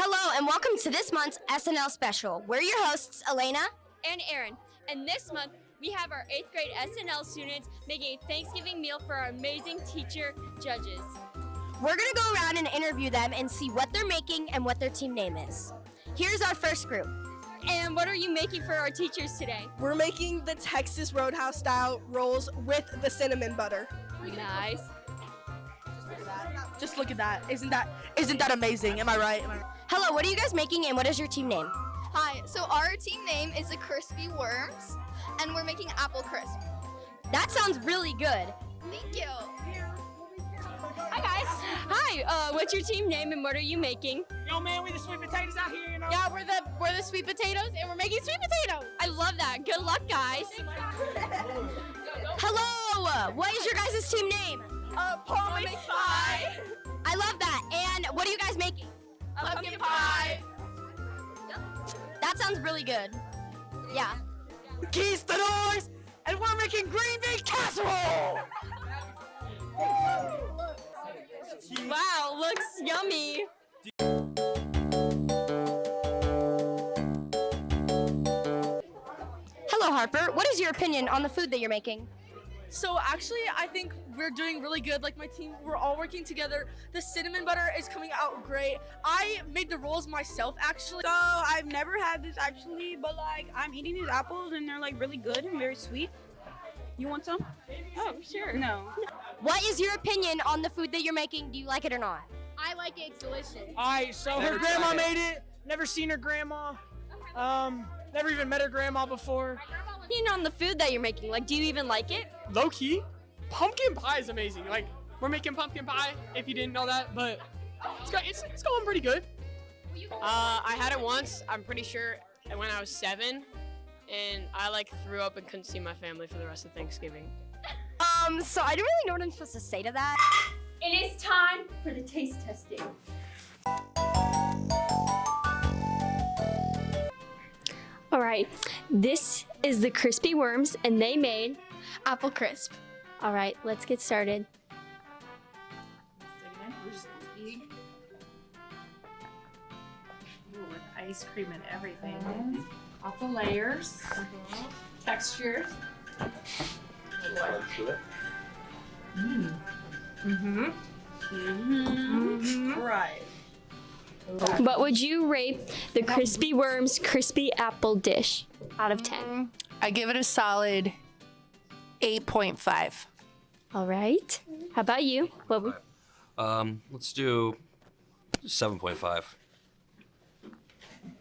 Hello and welcome to this month's SNL special. We're your hosts, Elena and Aaron. And this month, we have our 8th grade SNL students making a Thanksgiving meal for our amazing teacher judges. We're gonna go around and interview them and see what they're making and what their team name is. Here's our first group. And what are you making for our teachers today? We're making the Texas Roadhouse style rolls with the cinnamon butter. Nice. Just look at that. Isn't that amazing? Am I right? Hello, what are you guys making and what is your team name? Hi, so our team name is the Crispy Worms, and we're making apple crisp. That sounds really good. Thank you. Hi guys. Hi, what's your team name and what are you making? Yo man, we the sweet potatoes out here, you know? Yeah, we're the sweet potatoes and we're making sweet potatoes. I love that. Good luck, guys. Hello, what is your guys' team name? Pumpkin pie. I love that. And what are you guys making? Pumpkin pie. That sounds really good. Yeah. Keys to doors, and we're making green bean casserole. Wow, looks yummy. Hello, Harper. What is your opinion on the food that you're making? So actually, I think we're doing really good. Like my team, we're all working together. The cinnamon butter is coming out great. I made the rolls myself, actually. So I've never had this actually, but like I'm eating these apples and they're like really good and very sweet. You want some? Oh, sure. No. What is your opinion on the food that you're making? Do you like it or not? I like it. It's delicious. Alright, so her grandma made it. Never seen her grandma. Never even met her grandma before. On the food that you're making, like, do you even like it? Low key, pumpkin pie is amazing. Like, we're making pumpkin pie, if you didn't know that, but it's going pretty good. I had it once, I'm pretty sure, when I was 7, and I like threw up and couldn't see my family for the rest of Thanksgiving. So I don't really know what I'm supposed to say to that. It is time for the taste testing. All right, this is the Crispy Worms, and they made apple crisp. All right, let's get started. With ice cream and everything. Lots of layers. Texture. Right. What would you rate the Crispy Worms crispy apple dish out of 10? I give it a solid 8.5. All right. How about you? What would... Let's do 7.5. I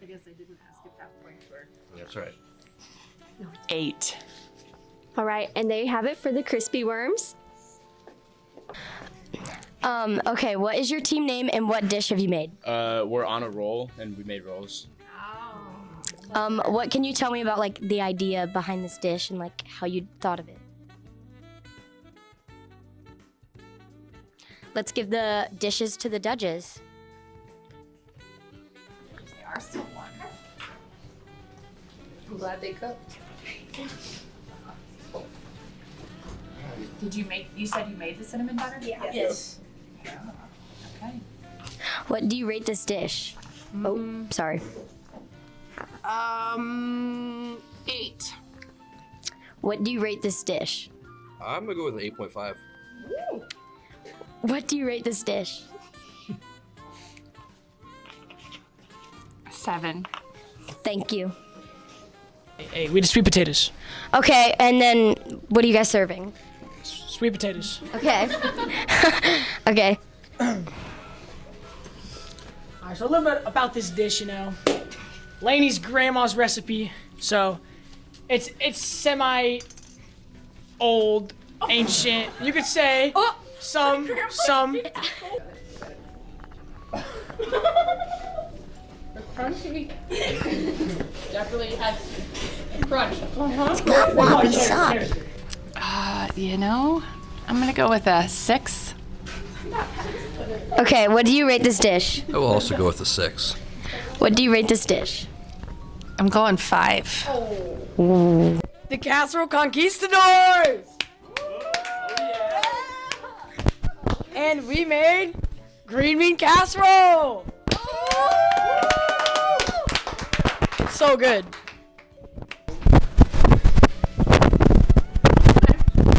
guess I didn't ask if that point for. That's right. 8. All right, and there you have it for the Crispy Worms. Okay, what is your team name and what dish have you made? We're on a roll and we made rolls. What can you tell me about like the idea behind this dish and like how you thought of it? Let's give the dishes to the judges. They are still warm. I'm glad they cooked. You said you made the cinnamon butter? Yeah. Yes. Okay. What do you rate this dish? Oh, sorry. 8. What do you rate this dish? I'm gonna go with an 8.5. What do you rate this dish? 7. Thank you. Hey, we the sweet potatoes. Okay, and then what are you guys serving? Sweet potatoes. Okay. Okay. Alright, so a little bit about this dish, Lainey's grandma's recipe. So it's semi old, ancient. You could say some Crunchy. Definitely has crunch. I'm gonna go with a 6. Okay, what do you rate this dish? I will also go with a 6. What do you rate this dish? I'm going 5. The casserole conquistadors. And we made green bean casserole. so good.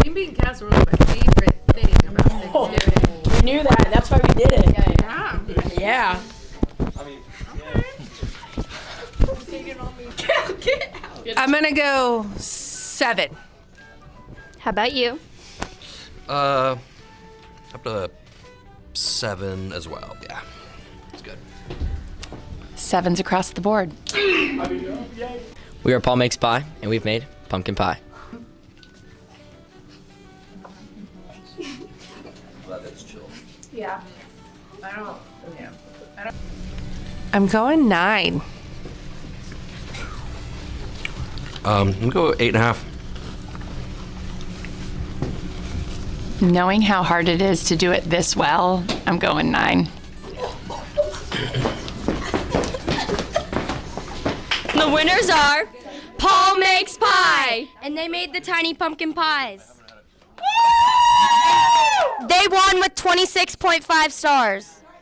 Green bean casserole is my favorite thing about Thanksgiving. We knew that. That's why we did it. Yeah. Yeah. I'm gonna go 7. How about you? Up to 7 as well. Yeah, it's good. 7s across the board. We are Paul Makes Pie, and we've made pumpkin pie. That's chill. Yeah. I'm going 9. I'm gonna go 8.5. Knowing how hard it is to do it this well, I'm going 9. The winners are Paul Makes Pie. And they made the tiny pumpkin pies. They won with 26.5 stars.